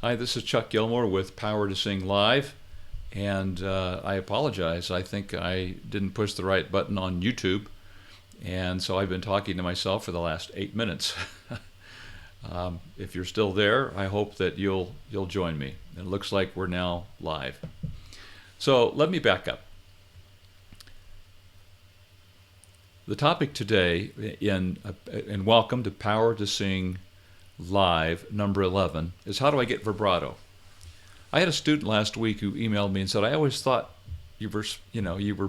Hi, this is Chuck Gilmore with Power to Sing Live, and I apologize. I think I didn't push the right button on YouTube, and so I've been talking to myself for the last 8 minutes. If you're still there, I hope that you'll join me. It looks like we're now live. So let me back up. The topic today, and welcome to Power to Sing Live number 11, is how do I get vibrato? I had a student last week who emailed me and said, I always thought you were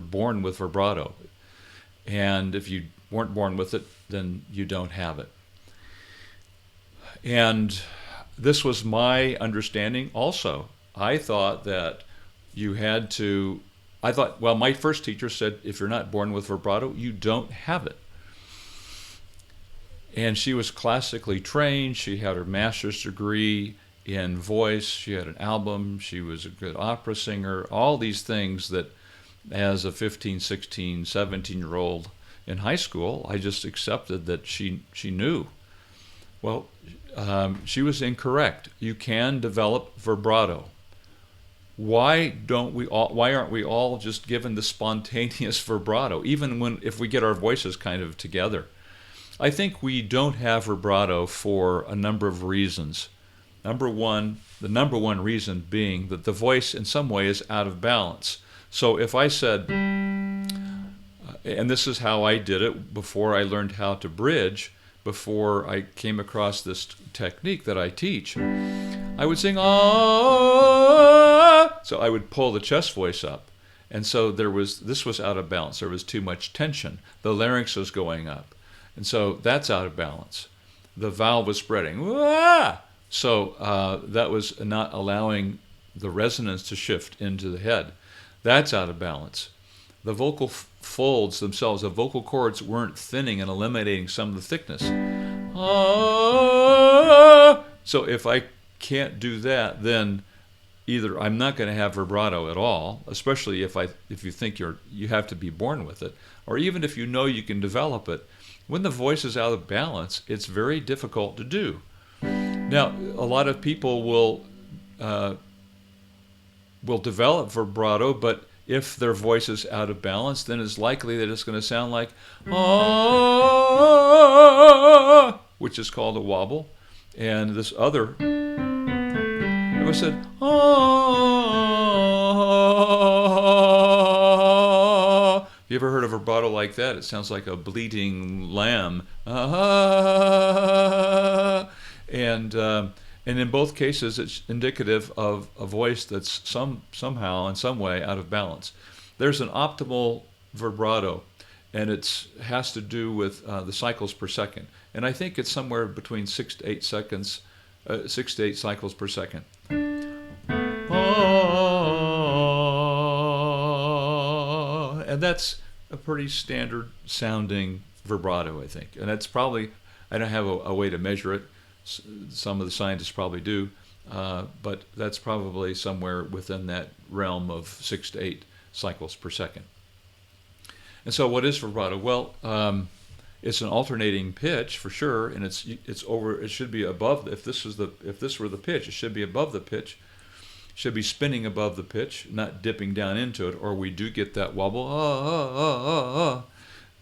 born with vibrato, and if you weren't born with it, then you don't have it. And this was my understanding also. I thought that well, my first teacher said, if you're not born with vibrato, you don't have it. And she was classically trained. She had her master's degree in voice. She had an album. She was a good opera singer. All these things that as a 15, 16, 17-year-old in high school, I just accepted that she knew. Well, she was incorrect. You can develop vibrato. Why aren't we all just given the spontaneous vibrato, even if we get our voices kind of together? I think we don't have vibrato for a number of reasons. The number one reason being that the voice in some way is out of balance. So if I said, and this is how I did it before I learned how to bridge, before I came across this technique that I teach, I would sing, ah, so I would pull the chest voice up. And so this was out of balance. There was too much tension. The larynx was going up. And so that's out of balance. The valve was spreading. Ah! So that was not allowing the resonance to shift into the head. That's out of balance. The vocal folds themselves, the vocal cords weren't thinning and eliminating some of the thickness. Ah! So if I can't do that, then either I'm not going to have vibrato at all, especially if you think you have to be born with it, or even if you know you can develop it. When the voice is out of balance, it's very difficult to do. Now, a lot of people will develop vibrato, but if their voice is out of balance, then it's likely that it's going to sound like ah, which is called a wobble. And this other, if I said ah, you ever heard a vibrato like that? It sounds like a bleating lamb. Ah, and in both cases, it's indicative of a voice that's somehow, in some way, out of balance. There's an optimal vibrato, and it has to do with the cycles per second. And I think it's somewhere between 6 to 8 seconds, 6 to 8 cycles per second. And that's a pretty standard sounding vibrato, I think. And that's probably, I don't have a way to measure it. Some of the scientists probably do, but that's probably somewhere within that realm of 6 to 8 cycles per second. And so what is vibrato? Well, it's an alternating pitch for sure, and it should be above. If this were the pitch, it should be above the pitch. Should be spinning above the pitch, not dipping down into it, or we do get that wobble.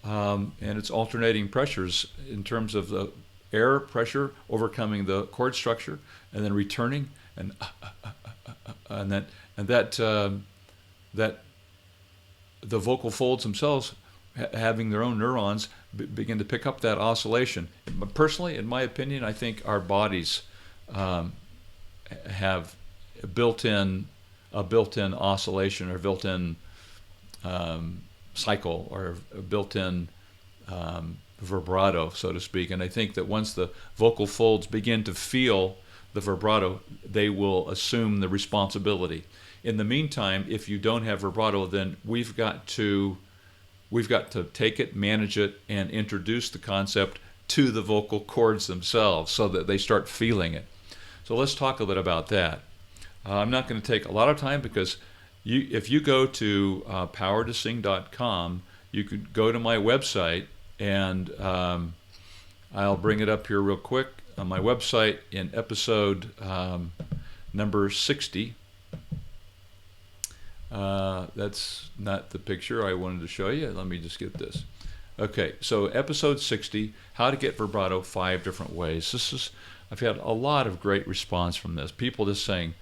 And it's alternating pressures in terms of the air pressure overcoming the chord structure, and then returning, and that the vocal folds themselves, having their own neurons, begin to pick up that oscillation. But personally, in my opinion, I think our bodies have a built-in oscillation, or built-in cycle, or a built-in vibrato, so to speak. And I think that once the vocal folds begin to feel the vibrato, they will assume the responsibility. In the meantime, if you don't have vibrato, then we've got to take it, manage it, and introduce the concept to the vocal cords themselves so that they start feeling it. So let's talk a bit about that. I'm not going to take a lot of time, because if you go to powertosing.com, you could go to my website, and I'll bring it up here real quick. On my website, in episode number 60. That's not the picture I wanted to show you. Let me just get this. Okay, so episode 60, how to get vibrato 5 different ways. I've had a lot of great response from this. People just saying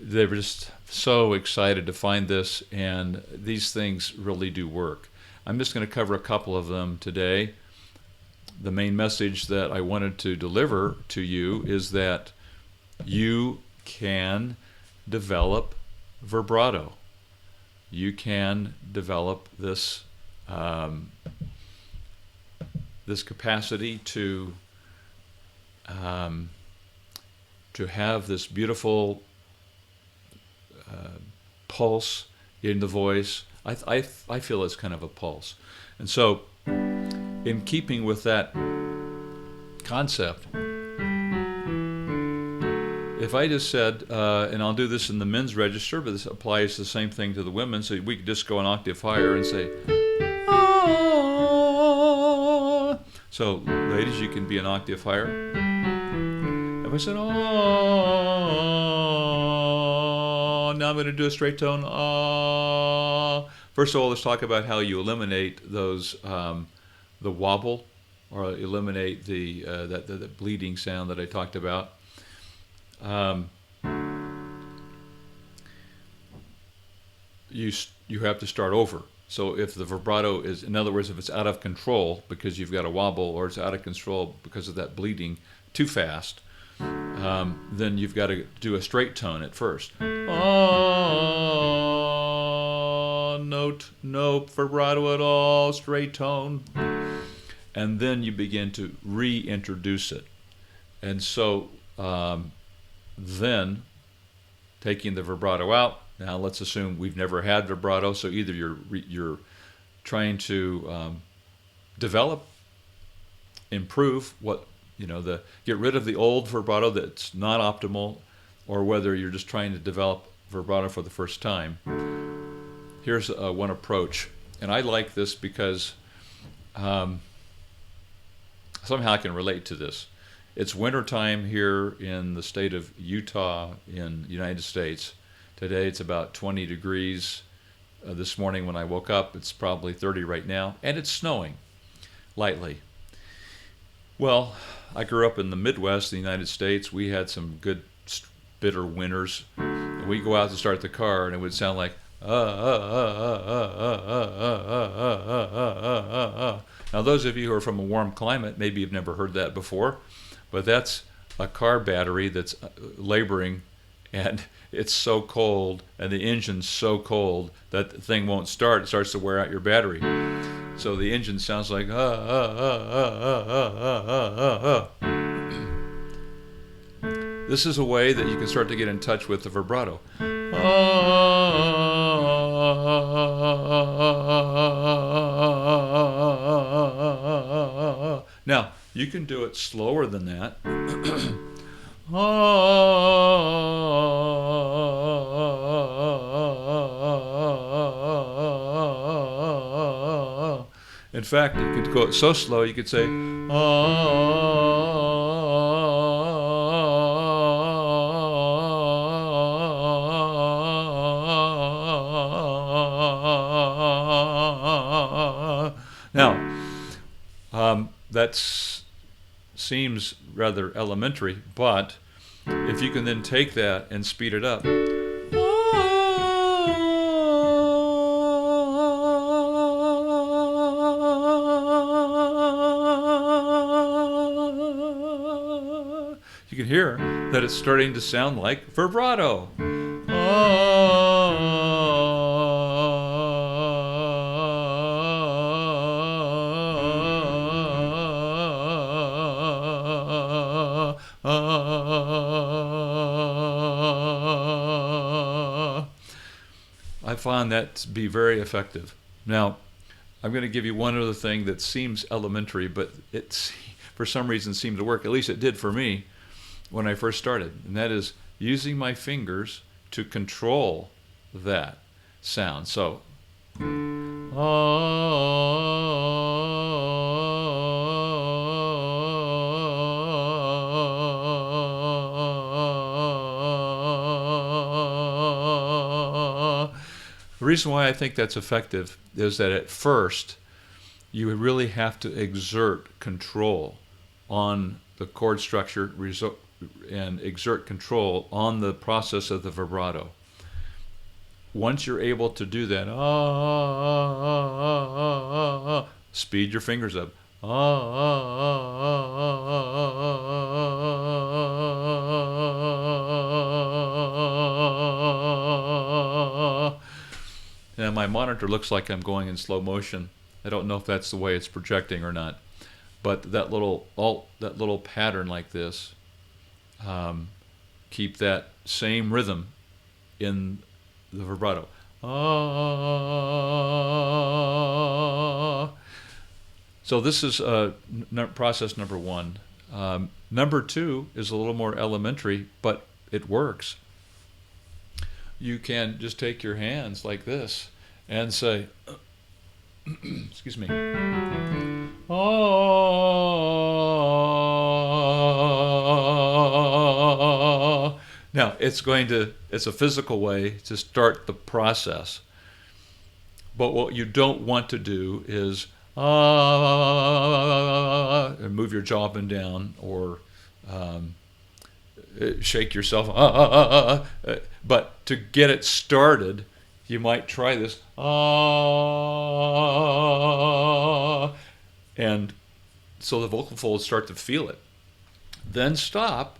they were just so excited to find this, and these things really do work. I'm just going to cover a couple of them today. The main message that I wanted to deliver to you is that you can develop vibrato. You can develop this this capacity to have this beautiful pulse in the voice. I feel it's kind of a pulse. And so, in keeping with that concept, if I just said, and I'll do this in the men's register, but this applies the same thing to the women, so we could just go an octave higher and say, ah. So, ladies, you can be an octave higher. If I said, ah, now I'm going to do a straight tone, ah. First of all, let's talk about how you eliminate those, the wobble, or eliminate the bleeding sound that I talked about. You have to start over. So if the vibrato is, in other words, if it's out of control because you've got a wobble, or it's out of control because of that bleeding too fast, then you've got to do a straight tone at first. Note, no vibrato at all, straight tone. And then you begin to reintroduce it. And so then taking the vibrato out, now let's assume we've never had vibrato, so either you're trying to develop, improve get rid of the old vibrato that's not optimal, or whether you're just trying to develop vibrato for the first time. Here's one approach, and I like this because somehow I can relate to this. It's wintertime here in the state of Utah in the United States. Today it's about 20 degrees. This morning when I woke up, it's probably 30 right now, and it's snowing lightly. Well, I grew up in the Midwest, the United States. We had some good bitter winters. And we'd go out to start the car, and it would sound like, Now, those of you who are from a warm climate, maybe you've never heard that before, but that's a car battery that's laboring, and it's so cold, and the engine's so cold that the thing won't start. It starts to wear out your battery. So the engine sounds like This is a way that you can start to get in touch with the vibrato. Now, you can do it slower than that. In fact, you could go so slow you could say Now, that seems rather elementary, but if you can then take that and speed it up, you can hear that it's starting to sound like vibrato. I find that to be very effective. Now, I'm going to give you one other thing that seems elementary, but it's for some reason seemed to work. At least it did for me when I first started, and that is using my fingers to control that sound. So, The reason why I think that's effective is that at first you really have to exert control on the chord structure and exert control on the process of the vibrato. Once you're able to do that, speed your fingers up. Now my monitor looks like I'm going in slow motion. I don't know if that's the way it's projecting or not, but that little pattern like this, keep that same rhythm in the vibrato. So this is process number one. Number two is a little more elementary, but it works. You can just take your hands like this and say, excuse me. Now, it's a physical way to start the process. But what you don't want to do is and move your jaw up and down, or shake yourself. But to get it started, you might try this. And so the vocal folds start to feel it. Then stop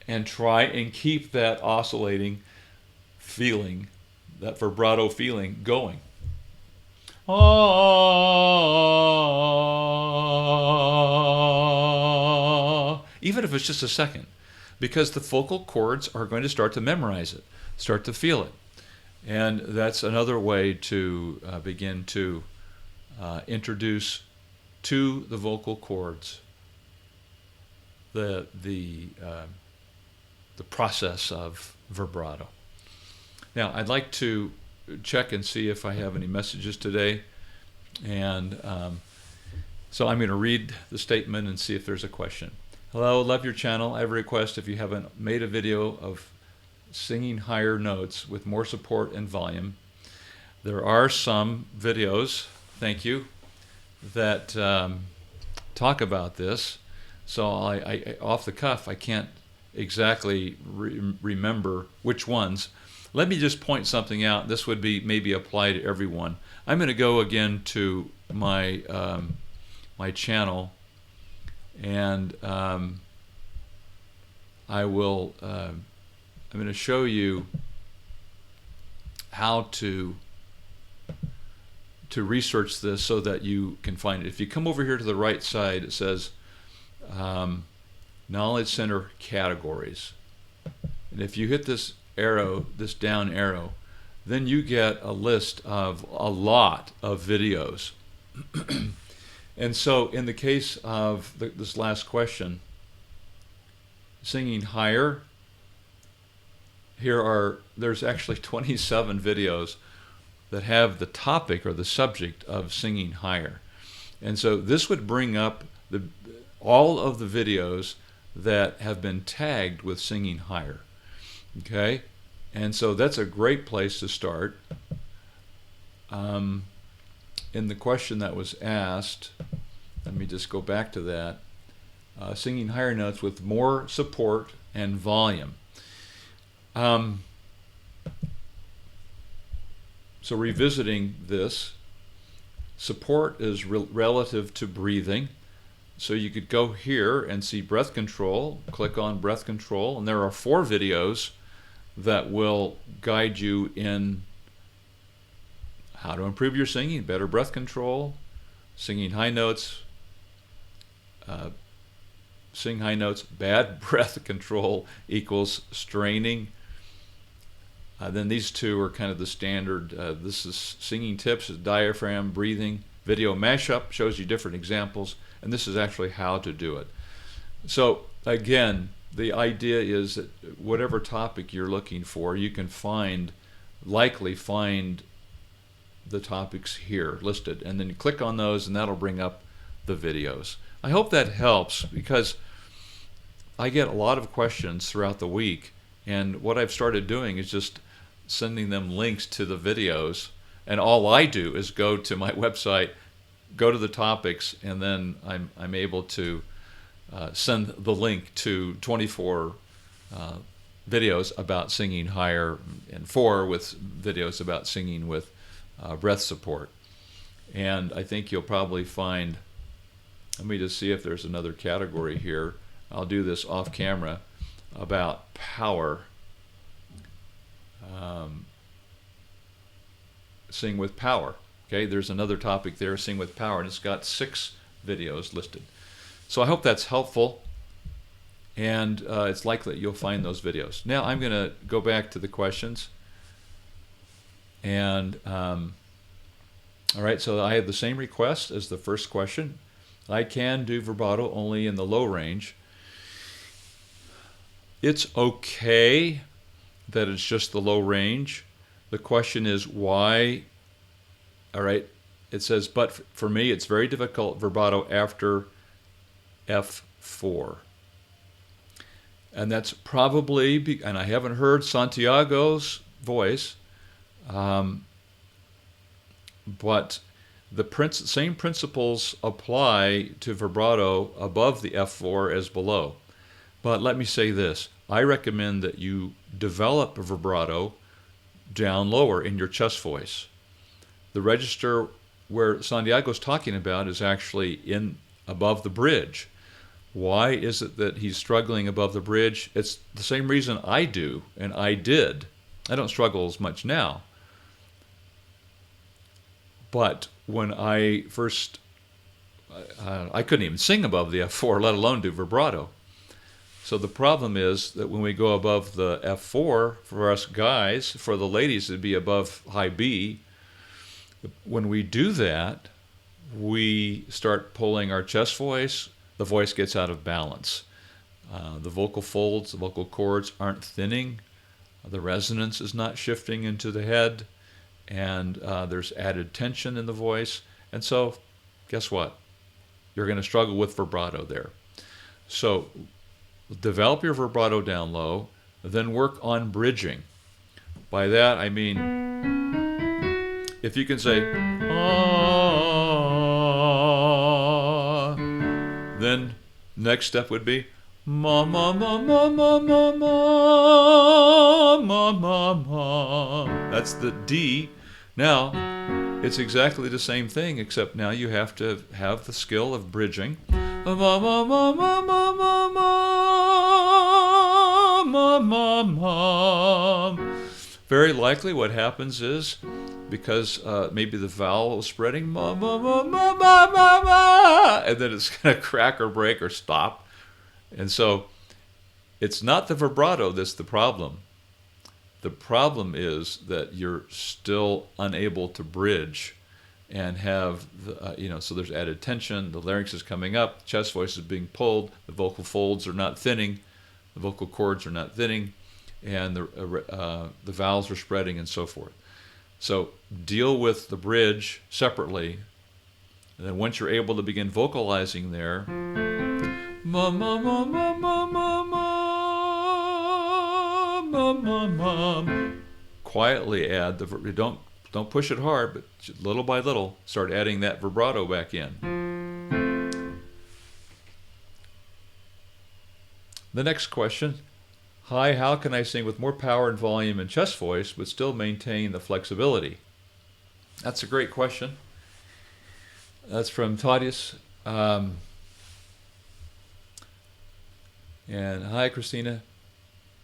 and try and keep that oscillating feeling, that vibrato feeling going. Even if it's just a second, because the vocal cords are going to start to memorize it, start to feel it. And that's another way to begin to introduce to the vocal cords the process of vibrato. Now, I'd like to check and see if I have any messages today, and so I'm going to read the statement and see if there's a question. Hello, love your channel. I have a request. If you haven't made a video of singing higher notes with more support and volume, there are some videos, thank you, that talk about this. So I off the cuff, I can't exactly remember which ones. Let me just point something out. This would be maybe apply to everyone. I'm going to go again to my my channel, and I will. I'm going to show you how to research this so that you can find it. If you come over here to the right side, it says Knowledge Center categories, and if you hit this arrow, this down arrow, then you get a list of a lot of videos. And so in the case of this last question, singing higher, there's actually 27 videos that have the topic or the subject of singing higher. And so this would bring up all of the videos that have been tagged with singing higher. Okay, and so that's a great place to start. In the question that was asked, let me just go back to that. Singing higher notes with more support and volume. So revisiting this, support is relative to breathing. So you could go here and see breath control, click on breath control, and there are 4 videos that will guide you in how to improve your singing, better breath control, singing high notes, sing high notes, bad breath control equals straining. Then these 2 are kind of the standard. This is singing tips, is diaphragm, breathing. Video mashup shows you different examples, and this is actually how to do it. So again, the idea is that whatever topic you're looking for, you can likely find the topics here listed, and then you click on those and that'll bring up the videos. I hope that helps, because I get a lot of questions throughout the week, and what I've started doing is just sending them links to the videos And all I do is go to my website, go to the topics, and then I'm able to send the link to 24 videos about singing higher, and 4 with videos about singing with breath support. And I think you'll probably find, let me just see if there's another category here. I'll do this off camera about power. Sing with power. Okay, there's another topic there, sing with power, and it's got 6 videos listed. So I hope that's helpful, and it's likely that you'll find those videos. Now I'm going to go back to the questions. And all right, so I have the same request as the first question. I can do vibrato only in the low range. It's okay that it's just the low range. The question is why. All right, it says, but for me, it's very difficult vibrato after F4. And that's probably, and I haven't heard Santiago's voice, but the same principles apply to vibrato above the F4 as below. But let me say this. I recommend that you develop a vibrato down lower in your chest voice. The register where Santiago's talking about is actually in above the bridge. Why is it that he's struggling above the bridge? It's the same reason I do, and I did. I don't struggle as much now. But when I first, I couldn't even sing above the F4, let alone do vibrato. So the problem is that when we go above the F4, for us guys, for the ladies it'd be above high B. When we do that, we start pulling our chest voice, the voice gets out of balance. The vocal folds, the vocal cords aren't thinning, the resonance is not shifting into the head, and there's added tension in the voice. And so, guess what? You're going to struggle with vibrato there. So, develop your vibrato down low, then work on bridging. By that I mean, if you can say, ah, then next step would be, ma, ma, ma, ma, ma, ma, ma, ma, ma, ma. That's the D. Now, it's exactly the same thing, except now you have to have the skill of bridging. Ma, ma, ma, ma, ma, ma, ma, ma, ma. Very likely what happens is, because maybe the vowel is spreading, ma, ma, ma, ma, ma, ma, ma, and then it's going to crack or break or stop. And so it's not the vibrato that's the problem. The problem is that you're still unable to bridge and have, so there's added tension, the larynx is coming up, the chest voice is being pulled, the vocal folds are not thinning, the vocal cords are not thinning, and the vowels are spreading and so forth. So deal with the bridge separately, and then once you're able to begin vocalizing there, ma, ma, ma, ma, ma, ma, ma, ma, ma, quietly add the, don't push it hard, but little by little start adding that vibrato back in. The next question, hi, how can I sing with more power and volume and chest voice but still maintain the flexibility? That's a great question. That's from Tadius. And hi, Christina.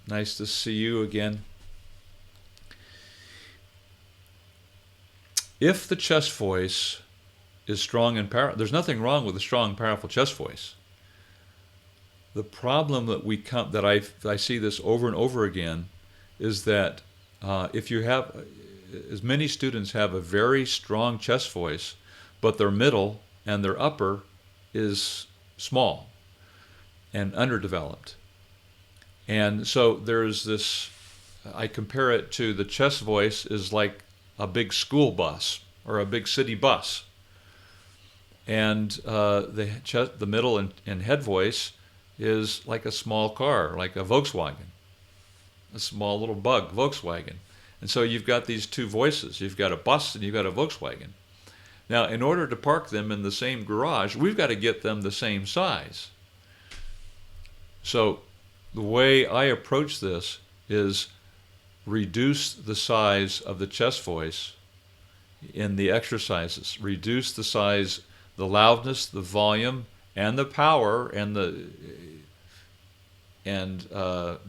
Nice to see you again. If the chest voice is strong and powerful, there's nothing wrong with a strong, powerful chest voice. The problem that I see this over and over again is that if you have, as many students have a very strong chest voice, but their middle and their upper is small and underdeveloped. And so there's this, I compare it to the chest voice is like a big school bus or a big city bus. And the middle and head voice is like a small car, like a Volkswagen, a small little bug Volkswagen. And so you've got these two voices. You've got a bus and you've got a Volkswagen. Now, in order to park them in the same garage, we've got to get them the same size. So the way I approach this is reduce the size of the chest voice in the exercises. Reduce the size, the loudness, the volume, and the power, and the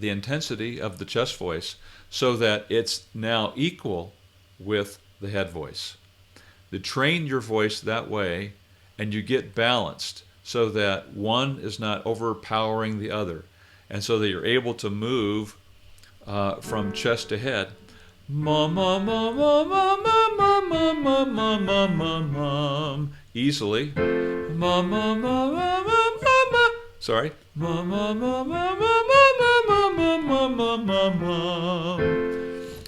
intensity of the chest voice, so that it's now equal with the head voice. You train your voice that way, and you get balanced so that one is not overpowering the other, and so that you're able to move from chest to head. Easily. Sorry.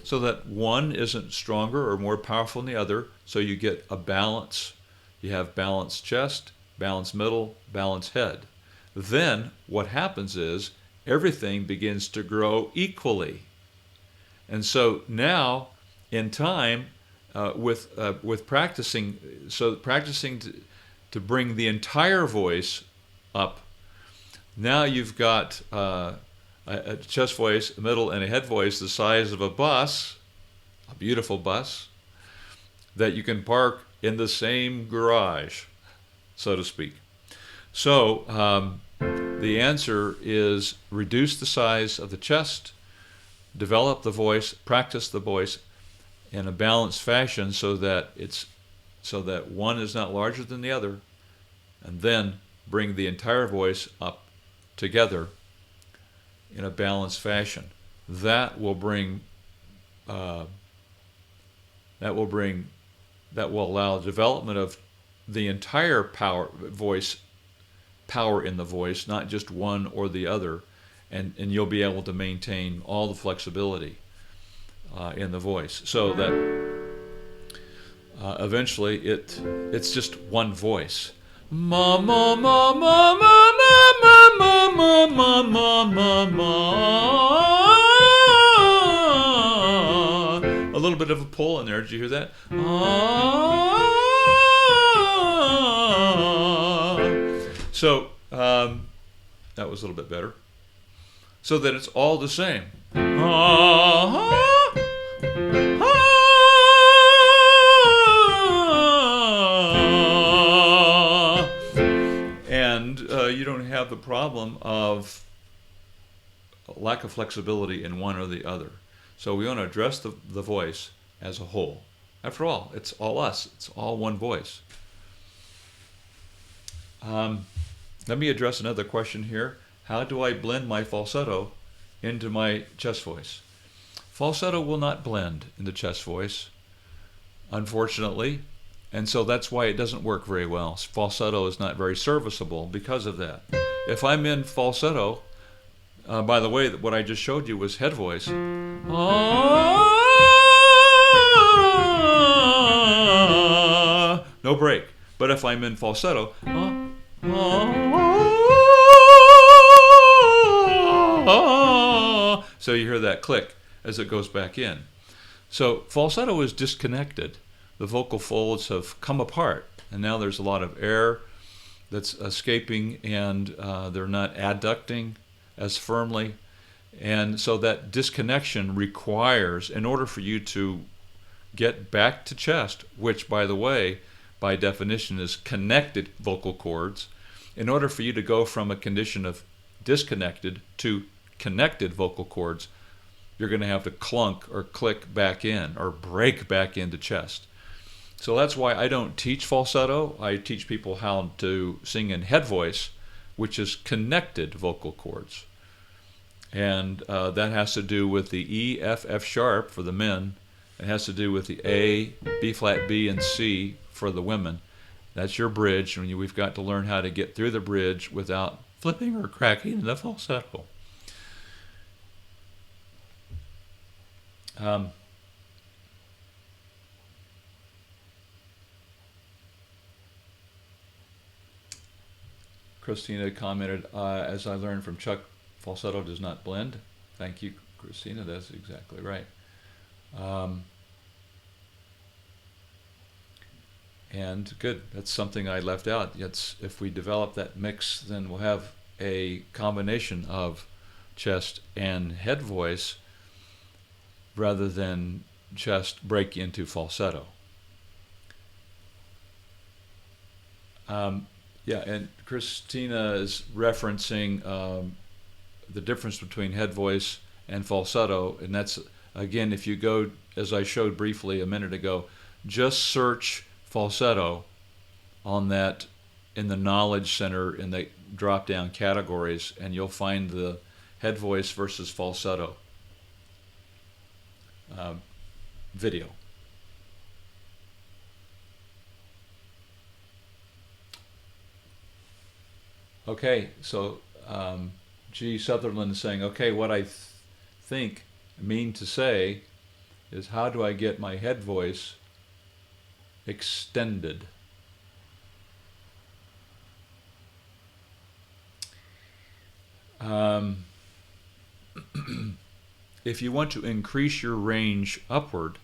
So that one isn't stronger or more powerful than the other, so you get a balance. You have balanced chest, balanced middle, balanced head. Then what happens is everything begins to grow equally. And so now, in time, with practicing, to bring the entire voice up, now you've got a chest voice, a middle, and a head voice the size of a bus, a beautiful bus, that you can park in the same garage, so to speak. So the answer is reduce the size of the chest, develop the voice, practice the voice in a balanced fashion so that one is not larger than the other, and then bring the entire voice up together in a balanced fashion. That will allow development of the entire power in the voice, not just one or the other, and you'll be able to maintain all the flexibility in the voice, so that eventually it's just one voice. Ma ma ma ma ma ma ma ma ma ma ma ma. A little bit of a pull in there. Did you hear that? So that was a little bit better. So that it's all the same. And you don't have the problem of lack of flexibility in one or the other. So we want to address the voice as a whole. After all, it's all us. It's all one voice. Let me address another question here. How do I blend my falsetto into my chest voice? Falsetto will not blend into chest voice, unfortunately, and so that's why it doesn't work very well. Falsetto is not very serviceable because of that. If I'm in falsetto, by the way, what I just showed you was head voice. No break. But if I'm in falsetto, so you hear that click as it goes back in. So falsetto is disconnected. The vocal folds have come apart, and now there's a lot of air that's escaping, and they're not adducting as firmly. And so that disconnection requires, in order for you to get back to chest, which, by the way, by definition is connected vocal cords, in order for you to go from a condition of disconnected to connected vocal cords, you're going to have to clunk or click back in or break back into chest. So that's why I don't teach falsetto. I teach people how to sing in head voice, which is connected vocal cords. And that has to do with the E, F, F sharp for the men. It has to do with the A, B flat, B, and C for the women. That's your bridge, and we've got to learn how to get through the bridge without flipping or cracking in the falsetto. Christina commented, as I learned from Chuck, falsetto does not blend. Thank you, Christina. That's exactly right. And good, that's something I left out. If we develop that mix, then we'll have a combination of chest and head voice rather than just break into falsetto. Yeah, and Christina is referencing the difference between head voice and falsetto, and that's, again, if you go, as I showed briefly a minute ago, just search falsetto on that in the Knowledge Center in the drop-down categories, and you'll find the head voice versus falsetto video. Okay, so G. Sutherland is saying, okay, what I mean to say is, how do I get my head voice extended? If you want to increase your range upward,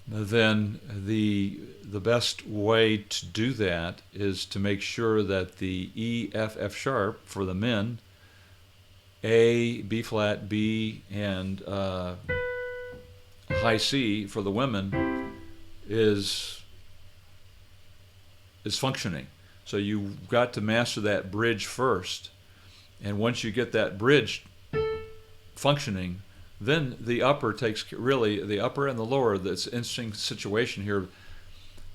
then the best way to do that is to make sure that the E, F, F sharp for the men, A, B flat, B, and high C for the women is functioning. So you've got to master that bridge first, and once you get that bridge functioning, then the upper takes, really, the upper and the lower. That's an interesting situation here.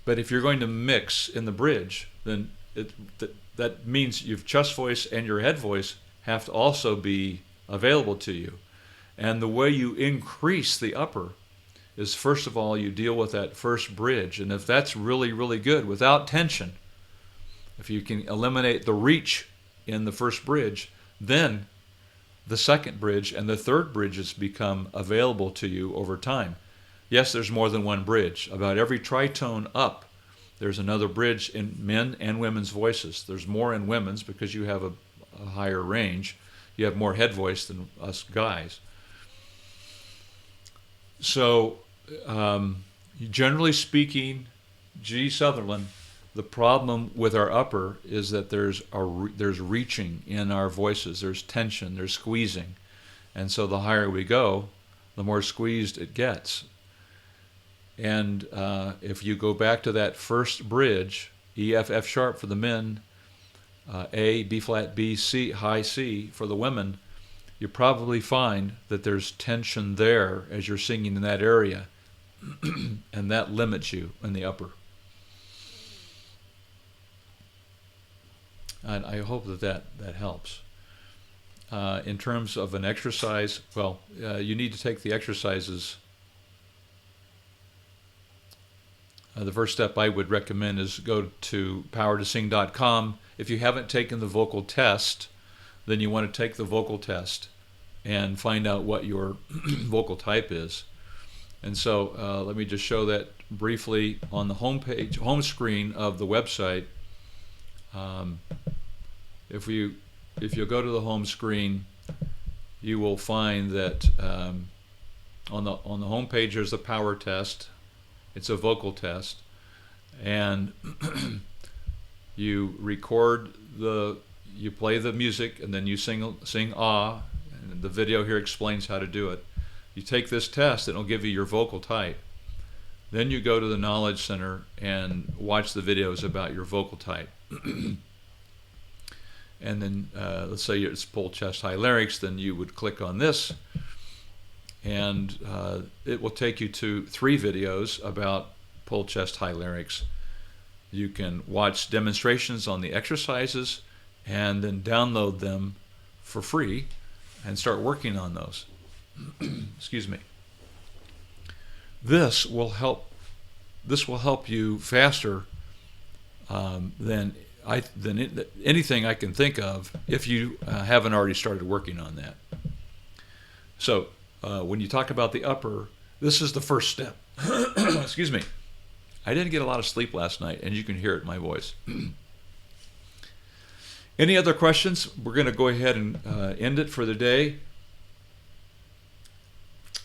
But if you're going to mix in the bridge, then that means your chest voice and your head voice have to also be available to you. And the way you increase the upper is, first of all, you deal with that first bridge. And if that's really, really good without tension, if you can eliminate the reach in the first bridge, then the second bridge and the third bridges become available to you over time. Yes, there's more than one bridge. About every tritone up, there's another bridge in men and women's voices. There's more in women's because you have a higher range. You have more head voice than us guys. So, generally speaking, G. Sutherland, the problem with our upper is that there's reaching in our voices. There's tension, there's squeezing. And so the higher we go, the more squeezed it gets. And if you go back to that first bridge, E, F, F sharp for the men, A, B flat, B, C, high C for the women, you probably find that there's tension there as you're singing in that area. And that limits you in the upper. And I hope that helps. In terms of an exercise, well, you need to take the exercises. The first step I would recommend is go to powertosing.com. If you haven't taken the vocal test, then you want to take the vocal test and find out what your vocal type is. And so let me just show that briefly on the home screen of the website. If you go to the home screen, you will find that on the home page there's a power test. It's a vocal test, and you you play the music, and then you sing ah, and the video here explains how to do it. You take this test, and it'll give you your vocal type. Then you go to the Knowledge Center and watch the videos about your vocal type. And then let's say it's pull chest high larynx, then you would click on this, and it will take you to 3 videos about pull chest high larynx. You can watch demonstrations on the exercises and then download them for free and start working on those. Excuse me. This will help you faster than anything I can think of if you haven't already started working on that. So when you talk about the upper, this is the first step. Excuse me. I didn't get a lot of sleep last night, and you can hear it in my voice. Any other questions? We're going to go ahead and end it for the day.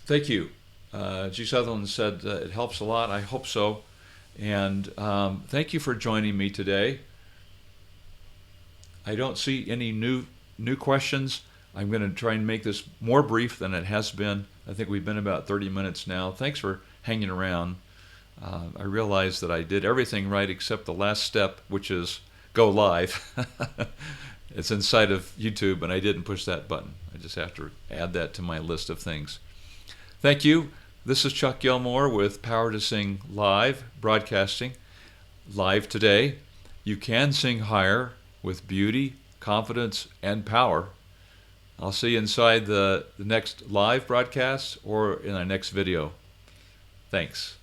Thank you. G. Sutherland said it helps a lot. I hope so. And thank you for joining me today. I don't see any new questions. I'm going to try and make this more brief than it has been. I think we've been about 30 minutes now. Thanks for hanging around. I realized that I did everything right except the last step, which is go live. It's inside of YouTube, and I didn't push that button. I just have to add that to my list of things. Thank you. This is Chuck Gilmore with Power to Sing Live, broadcasting live today. You can sing higher with beauty, confidence, and power. I'll see you inside the next live broadcast or in our next video. Thanks.